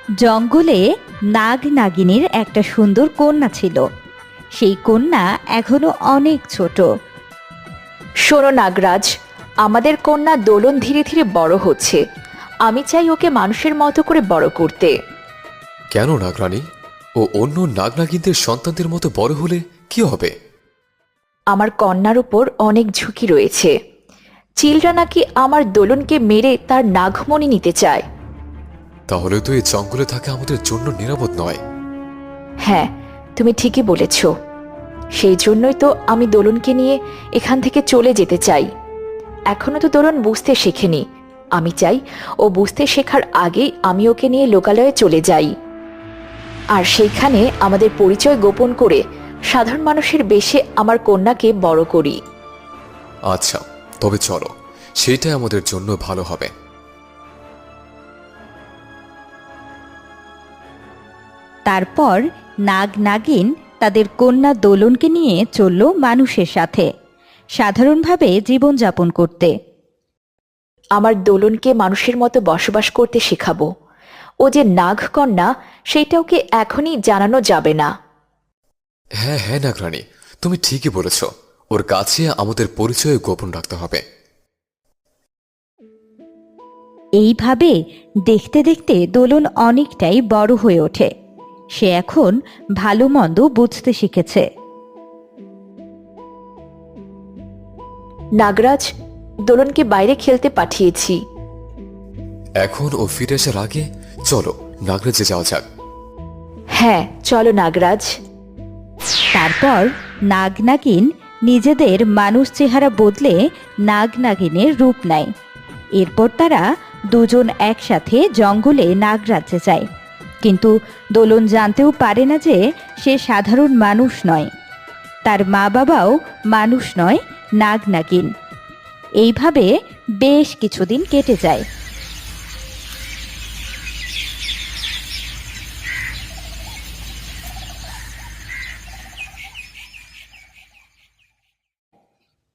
জঙ্গলে নাগ নাগিনীর একটা সুন্দর কন্যা ছিল। সেই কন্যা এখনো অনেক ছোট। শোনো নাগরাজ, আমাদের কন্যা দোলন ধীরে ধীরে বড় হচ্ছে। আমি চাই ওকে মানুষের মতো করে বড় করতে। কেন নাগরানী? ও অন্য নাগনাগিনদের সন্তানদের মতো বড় হলে কি হবে? আমার কন্যার উপর অনেক ঝুঁকি রয়েছে। চিলরা নাকি আমার দোলনকে মেরে তার নাগমণি নিতে চায়। তাহলে তো এই জঙ্গলে থাকা আমাদের জন্য নিরাপদ নয়। হ্যাঁ, তুমি ঠিকই বলেছ। সেই জন্যই তো আমি দোলনকে নিয়ে এখান থেকে চলে যেতে চাই। এখনো তো দোলন বুঝতে শেখেনি। আমি চাই ও বুঝতে শেখার আগেই আমি ওকে নিয়ে লোকালয়ে চলে যাই, আর সেইখানে আমাদের পরিচয় গোপন করে সাধারণ মানুষের বেশে আমার কন্যাকে বড় করি। আচ্ছা, তবে চলো, সেটাই আমাদের জন্য ভালো হবে। তারপর নাগ নাগিন তাদের কন্যা দোলনকে নিয়ে চলল মানুষের সাথে সাধারণভাবে জীবনযাপন করতে। আমার দোলনকে মানুষের মতো বসবাস করতে শেখাবো। ও যে নাগ কন্যা সেইটা ওকে এখনই জানানো যাবে না। হ্যাঁ হ্যাঁ নাগরানী, তুমি ঠিকই বলেছ। ওর কাছে আমাদের পরিচয় গোপন রাখতে হবে। এইভাবে দেখতে দেখতে দোলন অনেকটাই বড় হয়ে ওঠে। সে এখন ভালো মন্দ বুঝতে শিখেছে। নাগরাজ, দোলনকে বাইরে খেলতে পাঠিয়েছি। এখন ও ফিরে আসার আগে চলো নাগরাজে যাওয়া যাক। হ্যাঁ, চলো নাগরাজ। তারপর নাগ নাগিন নিজেদের মানুষ চেহারা বদলে নাগ নাগিনের রূপ নেয়। এরপর তারা দুজন একসাথে জঙ্গলে নাগরাজ্যে যায়। কিন্তু দোলন জানতেও পারে না যে সে সাধারণ মানুষ নয়। তার মা বাবাও মানুষ নয়, নাগ নাগিন। এইভাবে বেশ কিছুদিন কেটে যায়।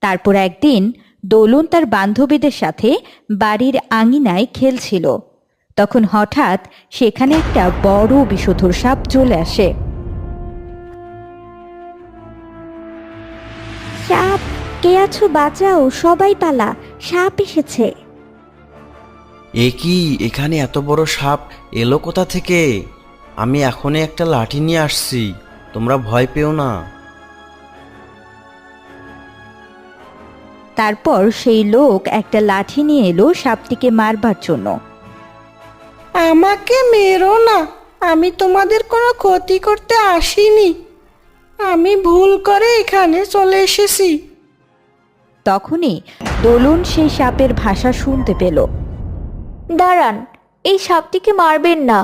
তারপর একদিন দোলন তার বান্ধবীদের সাথে বাড়ির আঙিনায় খেলছিল। তখন হঠাৎ সেখানে একটা বড় বিষধর সাপ চলে আসে। সাপ, কে আছো? বাঁচাও, সবাই পালা, সাপ এসেছে। এ কি, এখানে এত বড় সাপ এলো কোথা থেকে? আমি এখনই একটা লাঠি নিয়ে আসছি, তোমরা ভয় পেও না। তারপর সেই লোক একটা লাঠি নিয়ে এলো সাপটিকে মারবার জন্য। আমাকে মেরো না, আমি তোমাদের কোনো ক্ষতি করতে আসিনি। আমি ভুল করে এখানে চলে এসেছি। তখনই দোলন সেই সাপের ভাষা শুনতে পেল। দাঁড়ান, এই সাপটিকে মারবেন না।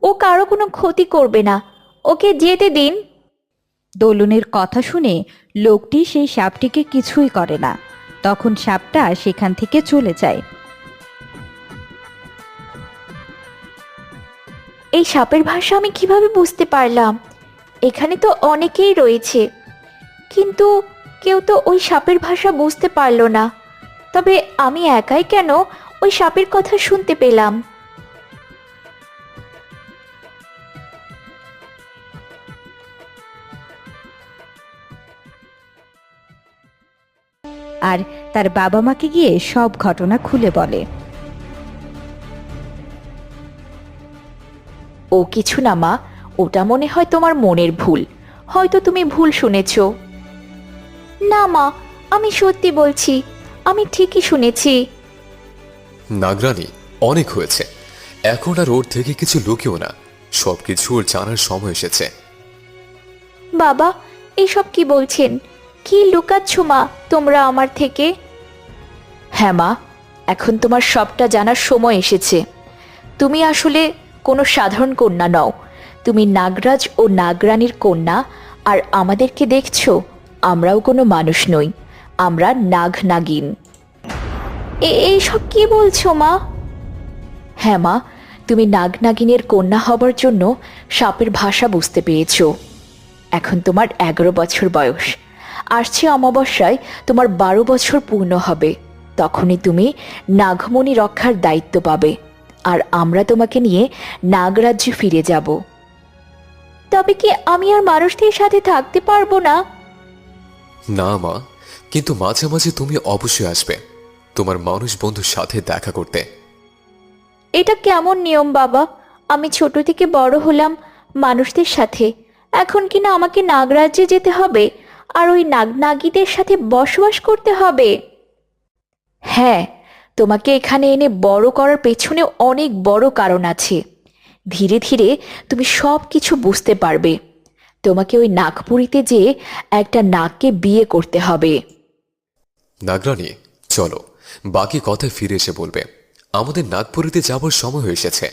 ও কারো কোনো ক্ষতি করবে না, ওকে যেতে দিন। দোলনের কথা শুনে লোকটি সেই সাপটিকে কিছুই করে না। তখন সাপটা সেখান থেকে চলে যায়। এই সাপের ভাষা আমি কিভাবে বুঝতে পারলাম? এখানে তো অনেকেই রয়েছে, কিন্তু কেউ তো ওই সাপের ভাষা বুঝতে পারলো না। তবে আমি একাই কেন ওই সাপের কথা শুনতে পেলাম? আর তার বাবা মাকে গিয়ে সব ঘটনা খুলে বলে। ও কিছু না মা, ওটা মনে হয় তোমার মনের ভুল। হয়তো তুমি ভুল শুনেছ। না মা, আমি সত্যি বলছি, আমি ঠিকই শুনেছি। নাগরানী, অনেক হয়েছে। এখন আর ওর থেকে কিছু লুকিও না। সবকিছু ওর জানার সময় এসেছে। বাবা, এইসব কি বলছেন? কি লুকাচ্ছ মা তোমরা আমার থেকে? হ্যাঁ মা, এখন তোমার সবটা জানার সময় এসেছে। তুমি আসলে কোনো সাধারণ কন্যা নও। তুমি নাগরাজ ও নাগরানীর কন্যা। আর আমাদেরকে দেখছো, আমরাও কোনো মানুষ নই, আমরা নাগ নাগিন। এইসব কি বলছো মা? হ্যাঁ মা, তুমি নাগ নাগিনের কন্যা হবার জন্য সাপের ভাষা বুঝতে পেরেছো। এখন তোমার 11 বছর বয়স। আসছে অমাবস্যায় তোমার 12 বছর পূর্ণ হবে। তখনই তুমি নাগমণি রক্ষার দায়িত্ব পাবে। আর আমরা তোমাকে নিয়ে নাগরাজ্যে ফিরে যাব। তবে কি আমি আর মানুষদের সাথে থাকতে পারবো না? না মা, কিন্তু মাঝে মাঝে তুমি অবশ্যই আসবে তোমার মানুষ বন্ধুর সাথে দেখা করতে। এটা কেমন নিয়ম বাবা? আমি ছোট থেকে বড় হলাম মানুষদের সাথে, এখন কিনা আমাকে নাগরাজ্যে যেতে হবে আর ওই নাগনাগীদের সাথে বসবাস করতে হবে? হ্যাঁ, তোমাকে এখানে এনে বড় করার পেছনে অনেক বড় কারণ আছে। ধীরে ধীরে তুমি সব কিছু বুঝতে পারবে। তোমাকে ওই নাগপুরীতে যেয়ে একটা নাগকে বিয়ে করতে হবে। নাগরানী, চলো বাকি কথায় ফিরে এসে বলবে। আমাদের নাগপুরীতে যাবার সময় হয়ে এসেছে।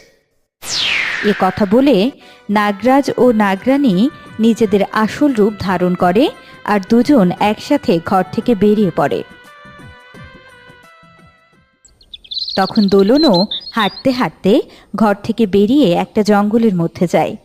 এ কথা বলে নাগরাজ ও নাগরানী নিজেদের আসল রূপ ধারণ করে আর দুজন একসাথে ঘর থেকে বেরিয়ে পড়ে। তখন দোলনও হাঁটতে হাঁটতে ঘর থেকে বেরিয়ে একটা জঙ্গলের মধ্যে যায়।